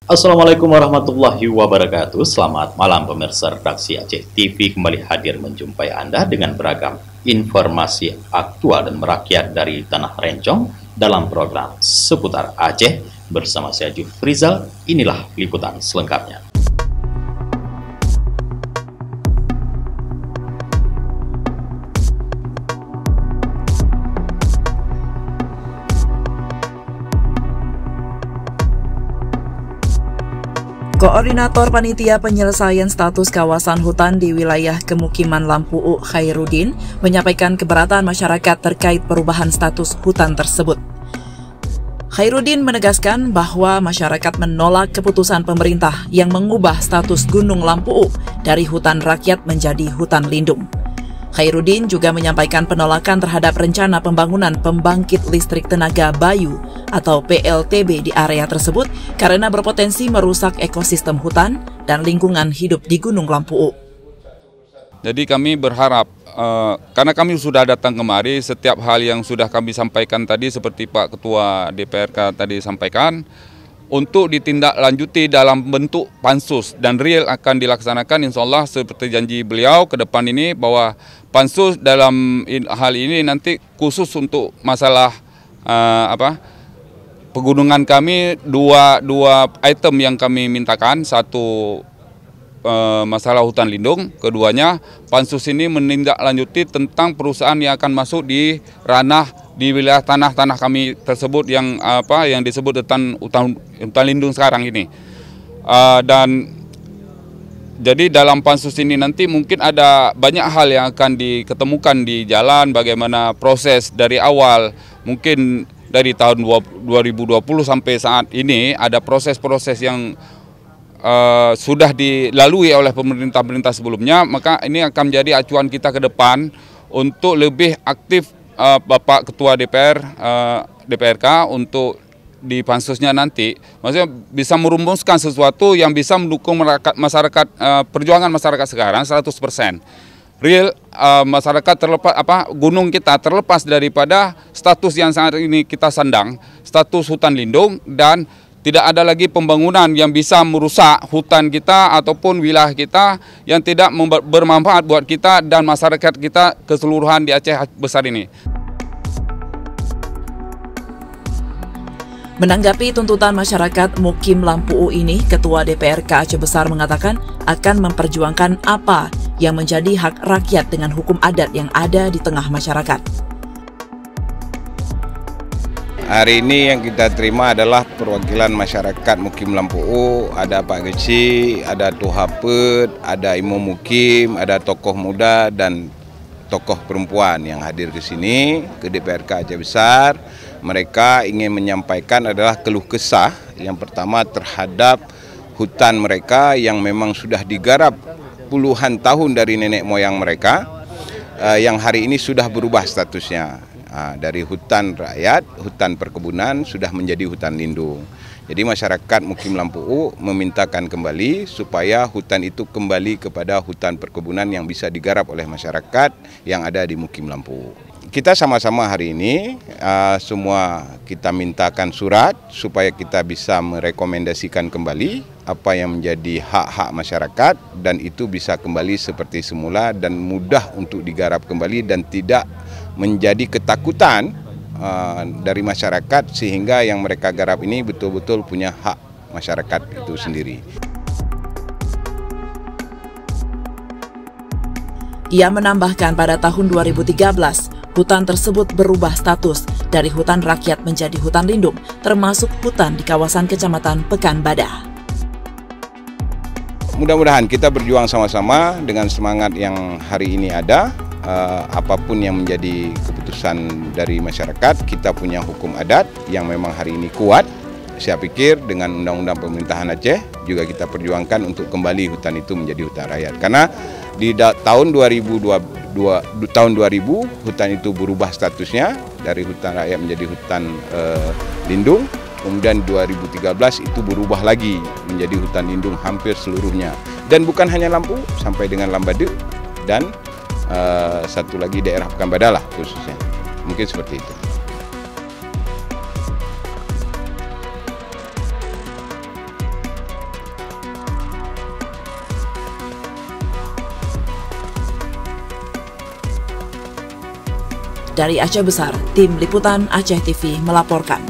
Assalamualaikum warahmatullahi wabarakatuh. Selamat malam pemirsa redaksi Aceh TV, kembali hadir menjumpai Anda dengan beragam informasi aktual dan merakyat dari Tanah Rencong dalam program Seputar Aceh bersama saya Jufrizal. Inilah liputan selengkapnya. Koordinator Panitia Penyelesaian Status Kawasan Hutan di Wilayah Kemukiman Lampu'u, Khairuddin, menyampaikan keberatan masyarakat terkait perubahan status hutan tersebut. Khairuddin menegaskan bahwa masyarakat menolak keputusan pemerintah yang mengubah status Gunung Lampu'u dari hutan rakyat menjadi hutan lindung. Khairuddin juga menyampaikan penolakan terhadap rencana pembangunan pembangkit listrik tenaga Bayu atau PLTB di area tersebut karena berpotensi merusak ekosistem hutan dan lingkungan hidup di Gunung Lampu'u. Jadi kami berharap, karena kami sudah datang kemari, setiap hal yang sudah kami sampaikan tadi seperti Pak Ketua DPRK tadi sampaikan, untuk ditindaklanjuti dalam bentuk pansus dan real akan dilaksanakan, insya Allah seperti janji beliau ke depan ini bahwa pansus dalam hal ini nanti khusus untuk masalah pegunungan kami dua item yang kami mintakan. Satu masalah hutan lindung, keduanya pansus ini menindaklanjuti tentang perusahaan yang akan masuk di ranah di wilayah tanah kami tersebut yang disebut hutan lindung sekarang ini. Dan jadi dalam pansus ini nanti mungkin ada banyak hal yang akan diketemukan di jalan, bagaimana proses dari awal, mungkin dari tahun 2020 sampai saat ini ada proses-proses yang sudah dilalui oleh pemerintah sebelumnya, maka ini akan menjadi acuan kita ke depan untuk lebih aktif Bapak Ketua DPRK untuk di pansusnya nanti, maksudnya bisa merumuskan sesuatu yang bisa mendukung masyarakat, perjuangan masyarakat sekarang 100%. Real masyarakat terlepas gunung kita terlepas daripada status yang saat ini kita sandang, status hutan lindung, dan tidak ada lagi pembangunan yang bisa merusak hutan kita ataupun wilayah kita yang tidak bermanfaat buat kita dan masyarakat kita keseluruhan di Aceh besar ini. Menanggapi tuntutan masyarakat Mukim Lampu'u ini, Ketua DPRK Aceh Besar mengatakan akan memperjuangkan apa yang menjadi hak rakyat dengan hukum adat yang ada di tengah masyarakat. Hari ini yang kita terima adalah perwakilan masyarakat Mukim Lampu'u, ada Pak Geci, ada Tuhapet, ada Imam Mukim, ada tokoh muda dan tokoh perempuan yang hadir ke sini, ke DPRK Aceh Besar. Mereka ingin menyampaikan adalah keluh kesah yang pertama terhadap hutan mereka yang memang sudah digarap puluhan tahun dari nenek moyang mereka, yang hari ini sudah berubah statusnya. Dari hutan rakyat, hutan perkebunan sudah menjadi hutan lindung. Jadi masyarakat Mukim Lampu'u memintakan kembali supaya hutan itu kembali kepada hutan perkebunan yang bisa digarap oleh masyarakat yang ada di Mukim Lampu'u. Kita sama-sama hari ini semua kita mintakan surat supaya kita bisa merekomendasikan kembali apa yang menjadi hak-hak masyarakat dan itu bisa kembali seperti semula dan mudah untuk digarap kembali dan tidak menjadi ketakutan dari masyarakat sehingga yang mereka garap ini betul-betul punya hak masyarakat itu sendiri. Ia menambahkan pada tahun 2013, hutan tersebut berubah status dari hutan rakyat menjadi hutan lindung, termasuk hutan di kawasan Kecamatan Pekanbadak. Mudah-mudahan kita berjuang sama-sama dengan semangat yang hari ini ada. Apapun yang menjadi keputusan dari masyarakat, kita punya hukum adat yang memang hari ini kuat. Saya pikir dengan Undang-Undang Pemerintahan Aceh juga kita perjuangkan untuk kembali hutan itu menjadi hutan rakyat. Karena di tahun 2000 hutan itu berubah statusnya dari hutan rakyat menjadi hutan lindung. Kemudian 2013 itu berubah lagi menjadi hutan lindung hampir seluruhnya. Dan bukan hanya Lampu, sampai dengan Lambadek dan satu lagi daerah Pekanbadak lah khususnya. Mungkin seperti itu. Dari Aceh Besar, Tim Liputan Aceh TV melaporkan.